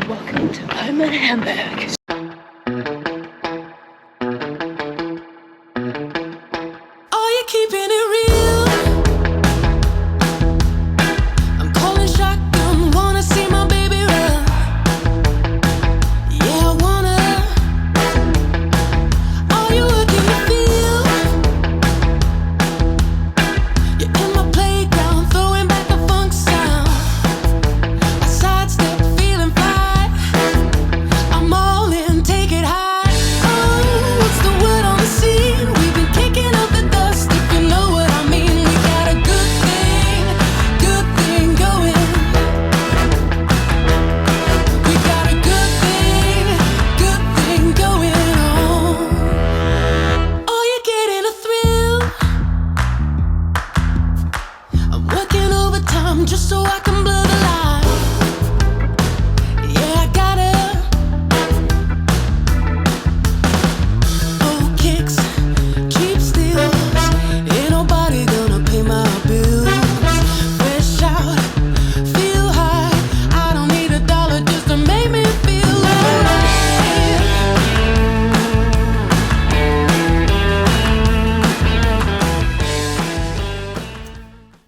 Welcome to IRONMAN Hamburg. Are you keeping it real? I'm calling shotgun, wanna see my baby run. Yeah, I wanna. Are you working the field? You're in my playground, throwing back a funk sound. I sidestep, feeling fine. I'm all in, take it high. Oh, what's the word on the scene? We've been kicking up the dust, if you know what I mean. We got a good thing going. We got a good thing going on. Are you getting a thrill? I'm working overtime just so I can blur the line. Yeah, I gotta. Oh, kicks, cheap steals. Ain't nobody gonna pay my bills. Fresh out, feel high. I don't need a dollar just to make me feel alright.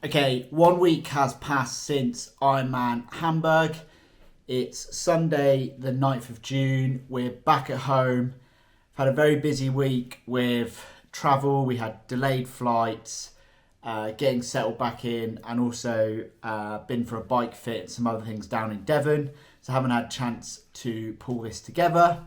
Okay, 1 week has passed since Ironman Hamburg. It's Sunday, the 9th of June. We're back at home. I've had a very busy week with travel. We had delayed flights, getting settled back in, and also been for a bike fit and some other things down in Devon. So I haven't had a chance to pull this together.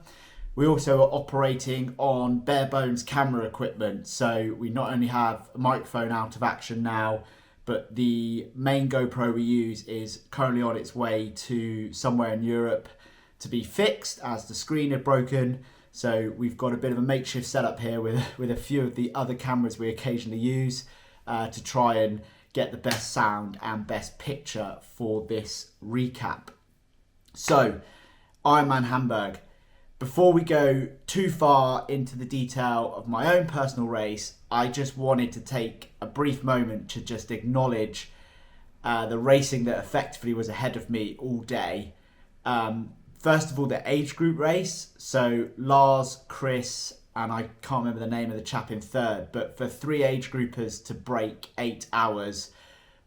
We also are operating on bare bones camera equipment. So we not only have a microphone out of action now, but the main GoPro we use is currently on its way to somewhere in Europe to be fixed as the screen had broken. So we've got a bit of a makeshift setup here with a few of the other cameras we occasionally use to try and get the best sound and best picture for this recap. So, Ironman Hamburg. Before we go too far into the detail of my own personal race, I just wanted to take a brief moment to just acknowledge the racing that effectively was ahead of me all day. First of all, the age group race. So Lars, Chris, and I can't remember the name of the chap in third, but for 3 age groupers to break 8 hours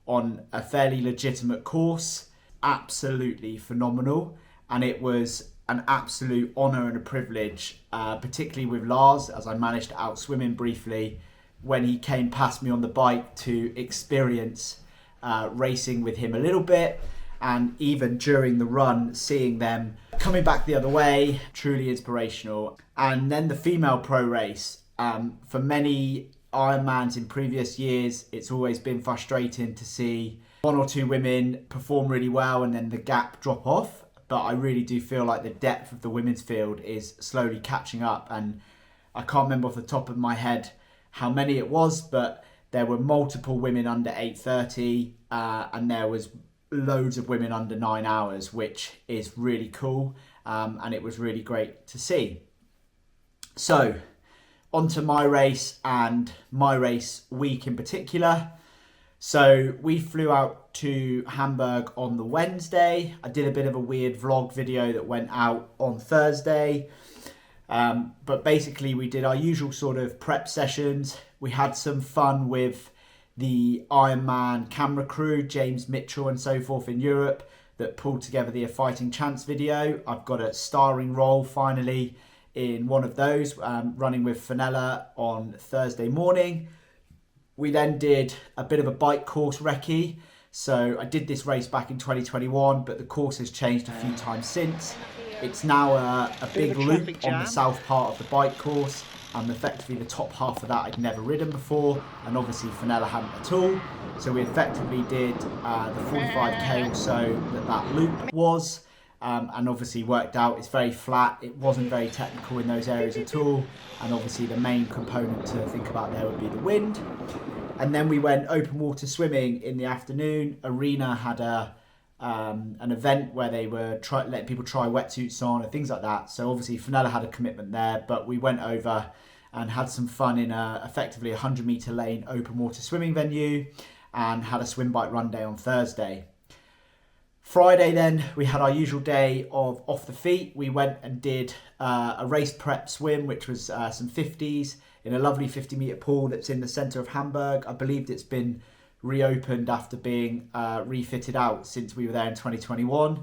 on a fairly legitimate course, absolutely phenomenal. And it was an absolute honour and a privilege, particularly with Lars, as I managed to outswim him briefly when he came past me on the bike, to experience racing with him a little bit, and even during the run, seeing them coming back the other way, truly inspirational. And then the female pro race. For many Ironmans in previous years, it's always been frustrating to see 1 or 2 women perform really well and then the gap drop off. But I really do feel like the depth of the women's field is slowly catching up. And I can't remember off the top of my head how many it was, but there were multiple women under 8:30 and there was loads of women under 9 hours, which is really cool. And it was really great to see. So, on to my race and my race week in particular. So we flew out to Hamburg on the Wednesday. I did a bit of a weird vlog video that went out on Thursday. But basically we did our usual sort of prep sessions. We had some fun with the Ironman camera crew, James Mitchell and so forth in Europe, that pulled together the A Fighting Chance video. I've got a starring role finally in one of those, running with Fenella on Thursday morning. We then did a bit of a bike course recce. So I did this race back in 2021, but the course has changed a few times since. It's now a big loop on the south part of the bike course, and effectively the top half of that I'd never ridden before, and obviously Fenella hadn't at all. So we effectively did the 45k or so that loop was, and obviously worked out. It's very flat. It wasn't very technical in those areas at all, and obviously the main component to think about there would be the wind. And then we went open water swimming in the afternoon. Arena had an event where they were letting people try wetsuits on and things like that. So obviously Fenella had a commitment there, but we went over and had some fun in effectively a 100-metre lane open water swimming venue, and had a swim bike run day on Thursday. Friday then, we had our usual day of off the feet. We went and did a race prep swim, which was some 50s in a lovely 50-metre pool that's in the centre of Hamburg. I believe it's been reopened after being refitted out since we were there in 2021.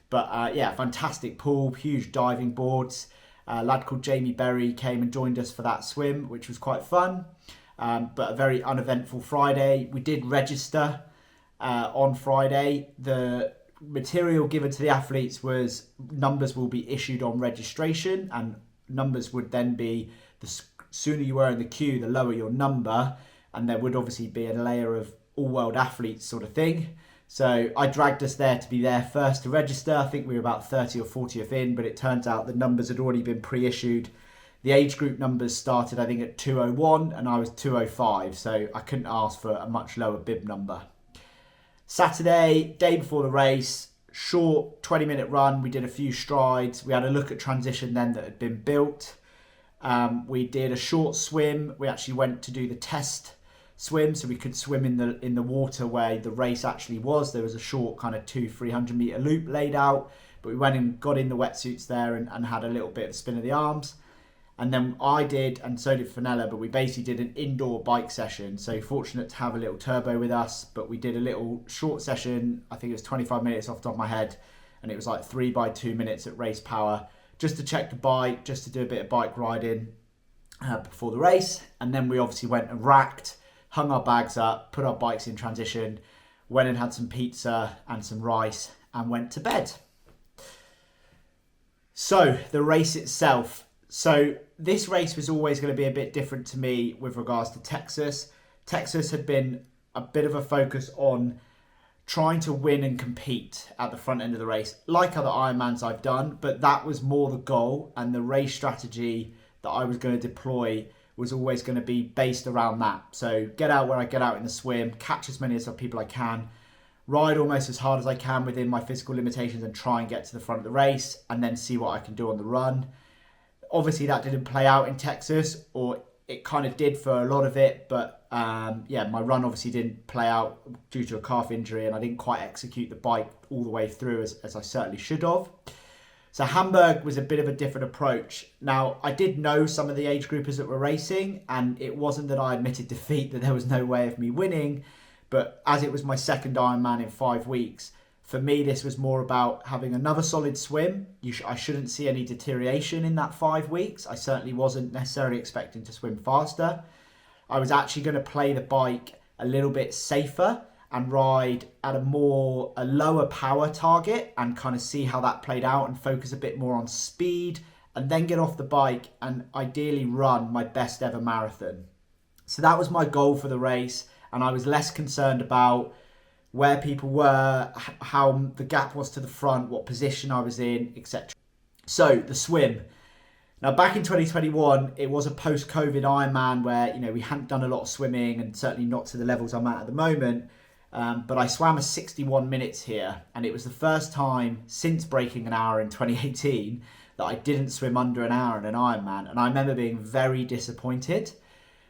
But yeah, fantastic pool, huge diving boards. A lad called Jamie Berry came and joined us for that swim, which was quite fun. But a very uneventful Friday. We did register on Friday. The material given to the athletes was numbers will be issued on registration, and numbers would then be the sooner you were in the queue, the lower your number, and there would obviously be a layer of all-world athletes sort of thing. So I dragged us there to be there first to register. I think we were about 30 or 40th in, but it turns out the numbers had already been pre-issued. The age group numbers started, I think, at 201 and I was 205, so I couldn't ask for a much lower bib number. Saturday, day before the race, short 20-minute run. We did a few strides. We had a look at transition then that had been built. We did a short swim. We actually went to do the test swim so we could swim in the water where the race actually was. There was a short kind of 200-300 metre loop laid out, but we went and got in the wetsuits there and had a little bit of spin of the arms. And then I did, and so did Fenella, but we basically did an indoor bike session. So fortunate to have a little turbo with us, but we did a little short session. I think it was 25 minutes off the top of my head. And it was like 3 by 2 minutes at race power, just to check the bike, just to do a bit of bike riding before the race. And then we obviously went and racked, hung our bags up, put our bikes in transition, went and had some pizza and some rice and went to bed. So the race itself. So this race was always going to be a bit different to me with regards to Texas. Texas had been a bit of a focus on trying to win and compete at the front end of the race, like other Ironmans I've done, but that was more the goal, and the race strategy that I was going to deploy was always going to be based around that. So get out where I get out in the swim, catch as many as people I can, ride almost as hard as I can within my physical limitations and try and get to the front of the race, and then see what I can do on the run. Obviously that didn't play out in Texas, or it kind of did for a lot of it, but yeah, my run obviously didn't play out due to a calf injury, and I didn't quite execute the bike all the way through as I certainly should have. So Hamburg was a bit of a different approach. Now, I did know some of the age groupers that were racing, and it wasn't that I admitted defeat, that there was no way of me winning, but as it was my second Ironman in 5 weeks, for me, this was more about having another solid swim. I shouldn't see any deterioration in that 5 weeks. I certainly wasn't necessarily expecting to swim faster. I was actually going to play the bike a little bit safer and ride at a lower power target and kind of see how that played out and focus a bit more on speed, and then get off the bike and ideally run my best ever marathon. So that was my goal for the race, and I was less concerned about where people were, how the gap was to the front, what position I was in, etc. So the swim. Now back in 2021, it was a post-COVID Ironman where, we hadn't done a lot of swimming, and certainly not to the levels I'm at the moment. But I swam a 61 minutes here, and it was the first time since breaking an hour in 2018 that I didn't swim under an hour in an Ironman. And I remember being very disappointed.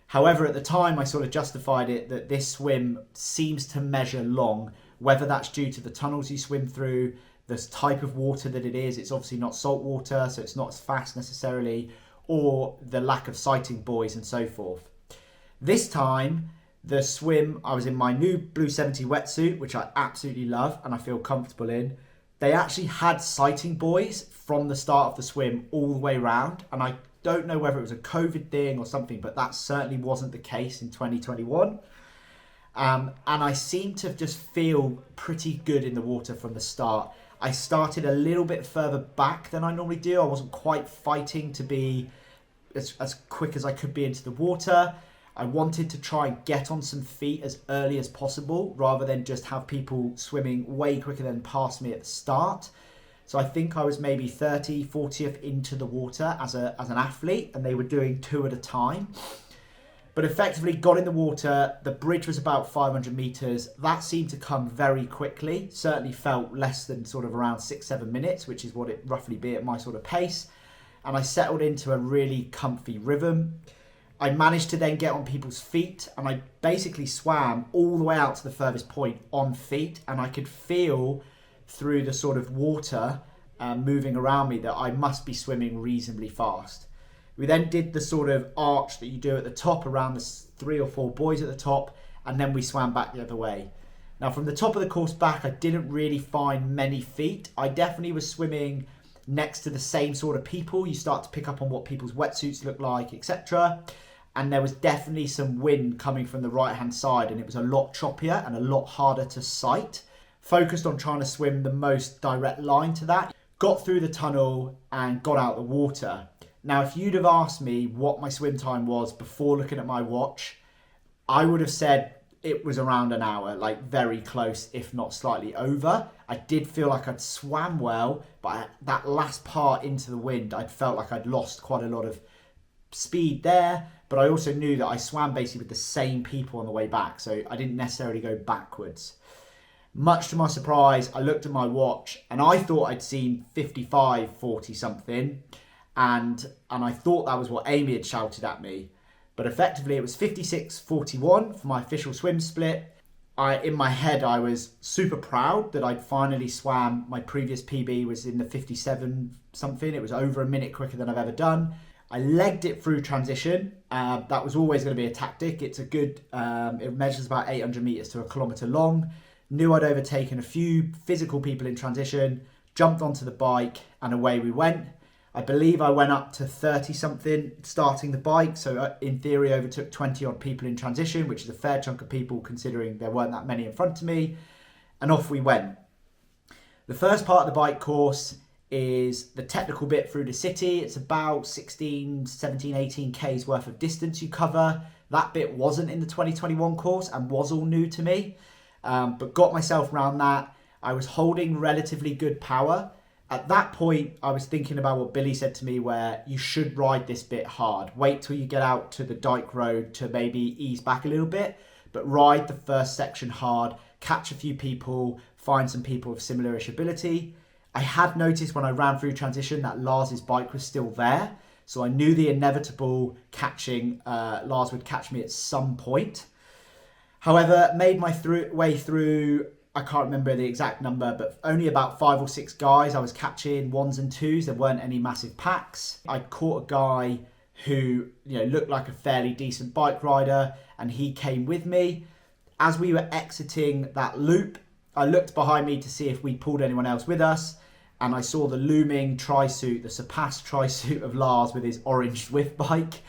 However, at the time, I sort of justified it that this swim seems to measure long, whether that's due to the tunnels you swim through, the type of water that it is. It's obviously not salt water, so it's not as fast necessarily, or the lack of sighting buoys and so forth. This time, the swim, I was in my new Blue 70 wetsuit, which I absolutely love and I feel comfortable in. They actually had sighting buoys from the start of the swim all the way around, and I don't know whether it was a COVID thing or something, but that certainly wasn't the case in 2021. And I seem to just feel pretty good in the water from the start. I started a little bit further back than I normally do. I wasn't quite fighting to be as quick as I could be into the water. I wanted to try and get on some feet as early as possible, rather than just have people swimming way quicker than past me at the start. So I think I was maybe 30, 40th into the water as an athlete, and they were doing 2 at a time. But effectively got in the water. The bridge was about 500 meters. That seemed to come very quickly. Certainly felt less than sort of around 6-7 minutes, which is what it roughly be at my sort of pace. And I settled into a really comfy rhythm. I managed to then get on people's feet, and I basically swam all the way out to the furthest point on feet, and I could feel through the sort of water moving around me that I must be swimming reasonably fast. We then did the sort of arch that you do at the top around the 3 or 4 buoys at the top, and then we swam back the other way. Now from the top of the course back, I didn't really find many feet. I definitely was swimming next to the same sort of people. You start to pick up on what people's wetsuits look like, etc. And there was definitely some wind coming from the right hand side, and it was a lot choppier and a lot harder to sight. Focused on trying to swim the most direct line to that. Got through the tunnel and got out the water. Now if you'd have asked me what my swim time was before looking at my watch, I would have said it was around an hour, like very close, if not slightly over. I did feel like I'd swam well, but that last part into the wind, I'd felt like I'd lost quite a lot of speed there. But I also knew that I swam basically with the same people on the way back, so I didn't necessarily go backwards. Much to my surprise, I looked at my watch and I thought I'd seen 55, 40 something. And I thought that was what Amy had shouted at me. But effectively it was 56.41 for my official swim split. In my head, I was super proud that I'd finally swam. My previous PB was in the 57 something. It was over a minute quicker than I've ever done. I legged it through transition. That was always going to be a tactic. It's a good, it measures about 800 meters to a kilometer long. Knew I'd overtaken a few physical people in transition, jumped onto the bike and away we went. I believe I went up to 30 something starting the bike, so in theory overtook 20 odd people in transition, which is a fair chunk of people considering there weren't that many in front of me, and off we went. The first part of the bike course is the technical bit through the city. It's about 16, 17, 18 Ks worth of distance you cover. That bit wasn't in the 2021 course and was all new to me, but got myself around that. I was holding relatively good power. At that point, I was thinking about what Billy said to me, where you should ride this bit hard. Wait till you get out to the Dyke Road to maybe ease back a little bit, but ride the first section hard, catch a few people, find some people with similar-ish ability. I had noticed when I ran through transition that Lars's bike was still there, so I knew the inevitable catching, Lars would catch me at some point. However, made my way through, I can't remember the exact number, but only about 5 or 6 guys I was catching, 1s and 2s. There weren't any massive packs. I caught a guy who, looked like a fairly decent bike rider, and he came with me. As we were exiting that loop, I looked behind me to see if we pulled anyone else with us, and I saw the looming tri-suit, the surpassed tri-suit of Lars with his orange Zwift bike.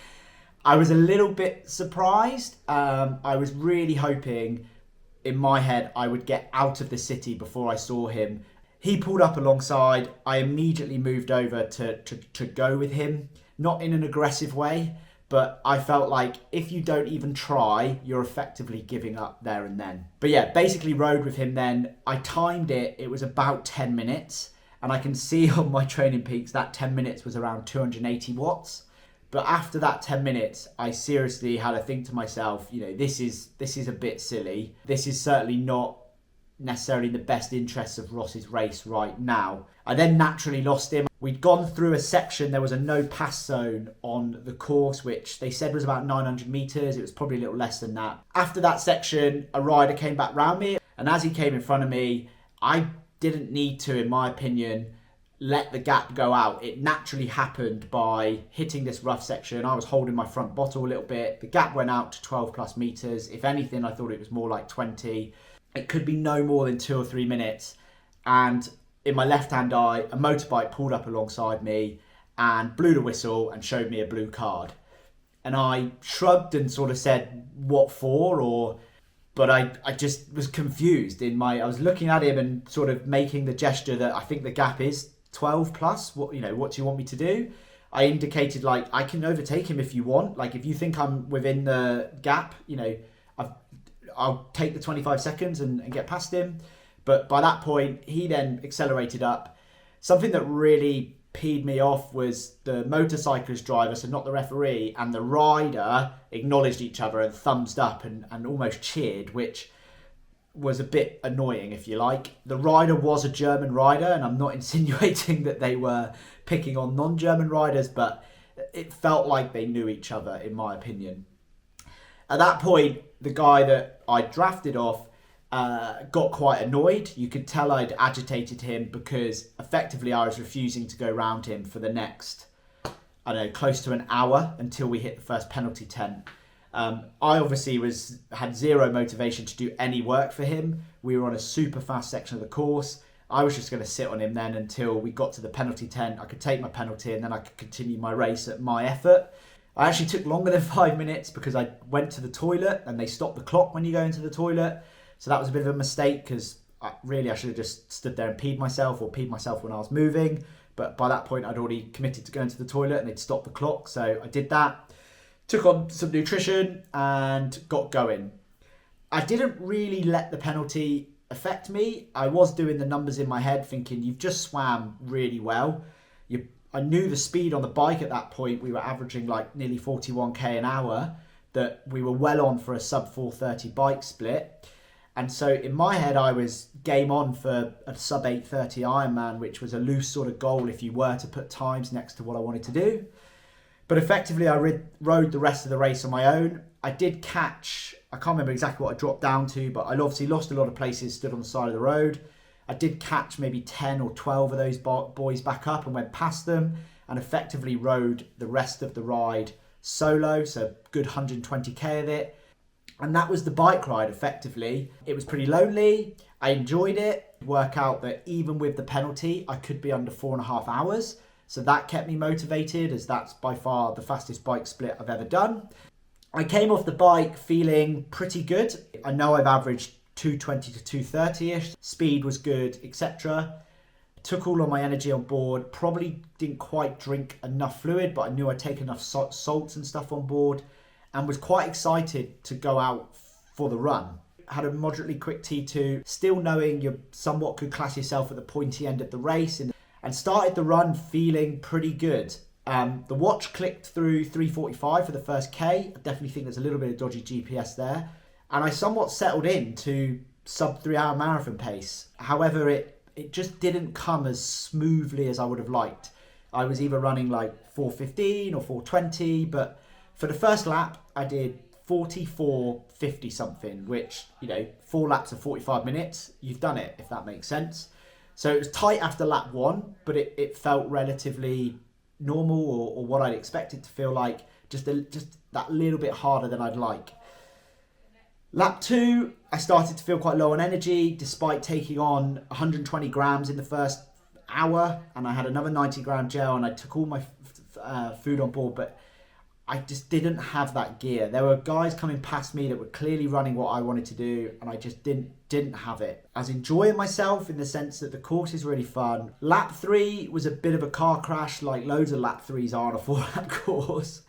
I was a little bit surprised. I was really hoping in my head I would get out of the city before I saw him. He pulled up alongside. I immediately moved over to go with him, not in an aggressive way, but I felt like if you don't even try, you're effectively giving up there and then. But yeah, basically rode with him then. I timed it. It was about 10 minutes, and I can see on my training peaks that 10 minutes was around 280 watts. But after that 10 minutes, I seriously had to think to myself, this is a bit silly. This is certainly not necessarily in the best interests of Ross's race right now. I then naturally lost him. We'd gone through a section. There was a no pass zone on the course, which they said was about 900 meters. It was probably a little less than that. After that section, a rider came back round me, and as he came in front of me, I didn't need to, in my opinion, let the gap go out. It naturally happened by hitting this rough section. I was holding my front bottle a little bit. The gap went out to 12 plus meters. If anything, I thought it was more like 20. It could be no more than 2 or 3 minutes. And in my left-hand eye, a motorbike pulled up alongside me and blew the whistle and showed me a blue card. And I shrugged and sort of said, what for? But I just was confused. I was looking at him and sort of making the gesture that I think the gap is 12 plus. What do you want me to do? I indicated I can overtake him if you want. If you think I'm within the gap, I'll take the 25 seconds and get past him. But by that point, he then accelerated up. Something that really peed me off was the motorcyclist driver, so not the referee, and the rider acknowledged each other and thumbs up and almost cheered, which was a bit annoying, if you like. The rider was a German rider, and I'm not insinuating that they were picking on non-German riders, but it felt like they knew each other, in my opinion. At that point, the guy that I drafted off got quite annoyed. You could tell I'd agitated him because effectively I was refusing to go round him for the next, I don't know, close to an hour until we hit the first penalty tent. I obviously had zero motivation to do any work for him. We were on a super fast section of the course. I was just going to sit on him then until we got to the penalty tent. I could take my penalty and then I could continue my race at my effort. I actually took longer than 5 minutes because I went to the toilet and they stopped the clock when you go into the toilet. So that was a bit of a mistake because I should have just stood there and peed myself or peed myself when I was moving. But by that point, I'd already committed to going to the toilet and they'd stopped the clock. So I did that, took on some nutrition and got going. I didn't really let the penalty affect me. I was doing the numbers in my head thinking, you've just swam really well. I knew the speed on the bike at that point. We were averaging like nearly 41k an hour, that we were well on for a sub 4:30 bike split. And so in my head, I was game on for a sub 8:30 Ironman, which was a loose sort of goal if you were to put times next to what I wanted to do. But effectively, I rode the rest of the race on my own. I did catch, I can't remember exactly what I dropped down to, but I obviously lost a lot of places, stood on the side of the road. I did catch maybe 10 or 12 of those boys back up and went past them and effectively rode the rest of the ride solo, so good 120k of it. And that was the bike ride effectively. It was pretty lonely. I enjoyed it. Work out that even with the penalty, I could be under 4.5 hours. So that kept me motivated, as that's by far the fastest bike split I've ever done. I came off the bike feeling pretty good. I know I've averaged 220 to 230-ish. Speed was good, etc. Took all of my energy on board. Probably didn't quite drink enough fluid, but I knew I'd take enough salts and stuff on board and was quite excited to go out for the run. Had a moderately quick T2, still knowing you somewhat could class yourself at the pointy end of the race, and started the run feeling pretty good. The watch clicked through 3:45 for the first K. I definitely think there's a little bit of dodgy GPS there. And I somewhat settled in to sub 3 hour marathon pace. However, it just didn't come as smoothly as I would have liked. I was either running like 4:15 or 4:20, but for the first lap, I did 44:50 something, which, 4 laps of 45 minutes, you've done it, if that makes sense. So it was tight after lap 1, but it felt relatively normal or what I'd expect it to feel like, just that little bit harder than I'd like. Lap 2, I started to feel quite low on energy, despite taking on 120 grams in the first hour, and I had another 90 gram gel, and I took all my food on board, but I just didn't have that gear. There were guys coming past me that were clearly running what I wanted to do, and I just didn't have it. I was enjoying myself in the sense that the course is really fun. Lap 3 was a bit of a car crash, like loads of lap 3s are on a 4-lap course,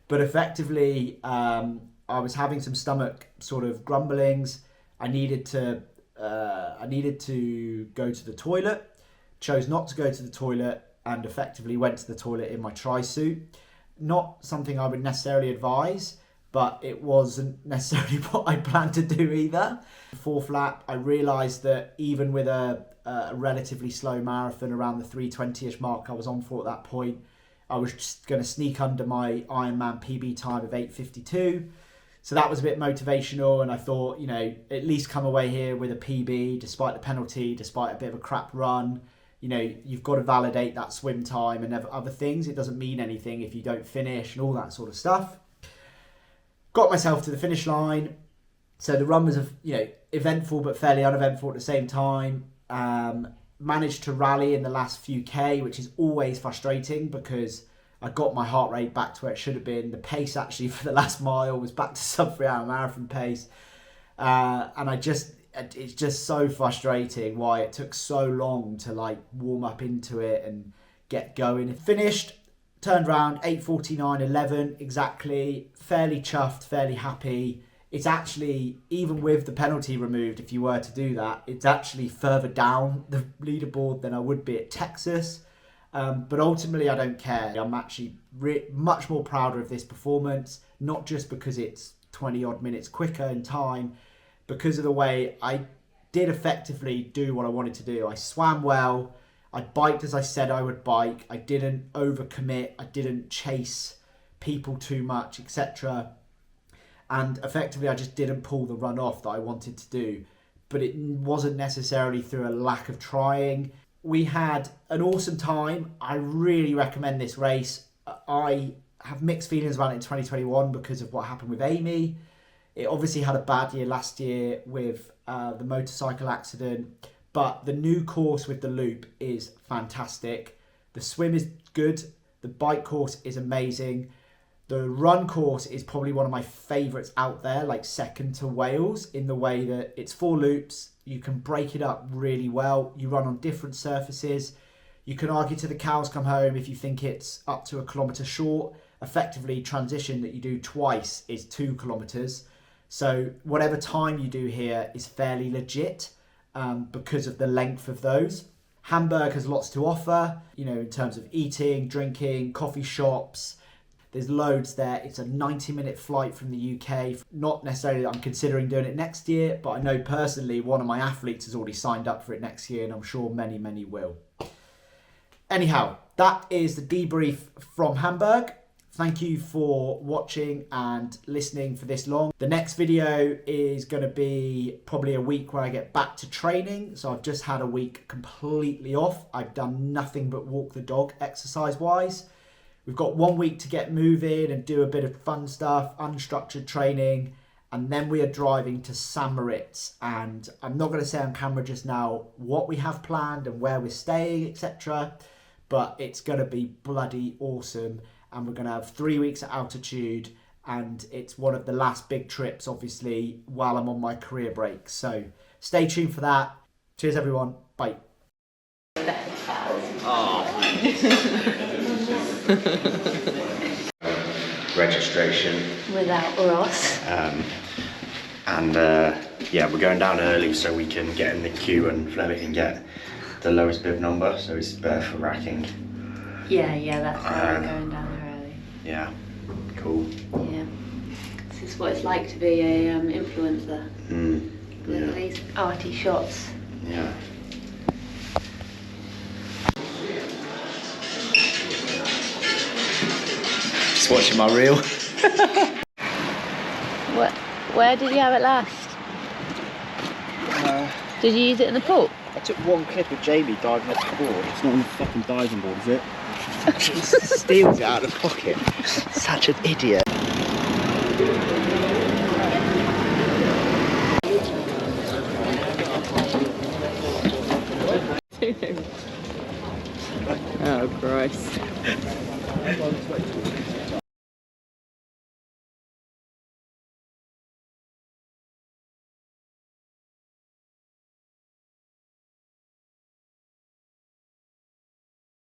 but effectively I was having some stomach sort of grumblings. I needed to go to the toilet, chose not to go to the toilet, and effectively went to the toilet in my tri-suit. Not something I would necessarily advise, but it wasn't necessarily what I planned to do either. 4th lap, I realised that even with a relatively slow marathon around the 3:20-ish mark I was on for at that point, I was just going to sneak under my Ironman PB time of 8:52. So that was a bit motivational, and I thought, at least come away here with a PB, despite the penalty, despite a bit of a crap run. You've got to validate that swim time and other things. It doesn't mean anything if you don't finish and all that sort of stuff. Got myself to the finish line. So the run was, eventful but fairly uneventful at the same time. Managed to rally in the last few K, which is always frustrating because I got my heart rate back to where it should have been. The pace actually for the last mile was back to sub 3 hour marathon pace. And it's just so frustrating why it took so long to warm up into it and get going. It finished, turned around, 8:49:11 exactly, fairly chuffed, fairly happy. It's actually, even with the penalty removed, if you were to do that, it's actually further down the leaderboard than I would be at Texas. But ultimately, I don't care. I'm actually much more prouder of this performance, not just because it's 20 odd minutes quicker in time, because of the way I did effectively do what I wanted to do. I swam well. I biked as I said I would bike. I didn't overcommit. I didn't chase people too much, etc. And effectively, I just didn't pull the run off that I wanted to do. but it wasn't necessarily through a lack of trying. We had an awesome time. I really recommend this race. I have mixed feelings about it in 2021 because of what happened with Amy. It obviously had a bad year last year with the motorcycle accident, but the new course with the loop is fantastic. The swim is good. The bike course is amazing. The run course is probably one of my favourites out there, like second to Wales, in the way that it's 4 loops. You can break it up really well. You run on different surfaces. You can argue till the cows come home if you think it's up to 1 kilometre short. Effectively, transition that you do twice is 2 kilometres. So whatever time you do here is fairly legit because of the length of those. Hamburg has lots to offer, you know, in terms of eating, drinking, coffee shops. There's loads there. It's a 90-minute flight from the UK. Not necessarily that I'm considering doing it next year, but I know personally one of my athletes has already signed up for it next year, and I'm sure many, many will. Anyhow, that is the debrief from Hamburg. Thank you for watching and listening for this long. The next video is going to be probably a week where I get back to training. So I've just had a week completely off. I've done nothing but walk the dog exercise-wise. We've got 1 week to get moving and do a bit of fun stuff, unstructured training, and then we are driving to St. Moritz. And I'm not going to say on camera just now what we have planned and where we're staying, etc. But it's going to be bloody awesome. And we're going to have 3 weeks at altitude, and it's one of the last big trips, obviously, while I'm on my career break. So stay tuned for that. Cheers, everyone. Bye. Registration. Without Ross. Yeah, we're going down early so we can get in the queue and Fleming can get the lowest bib number, so it's better for racking. Yeah, that's why we're going down there early. Yeah, cool. Yeah. This is what it's like to be a influencer. With Yeah. these arty shots. Yeah. Just watching my reel. Where did you have it last? Did you use it in the pool? I took one clip of Jamie diving off the board. It's not on the fucking diving board, is it? He steals it out of the pocket. Such an idiot. Oh, Christ.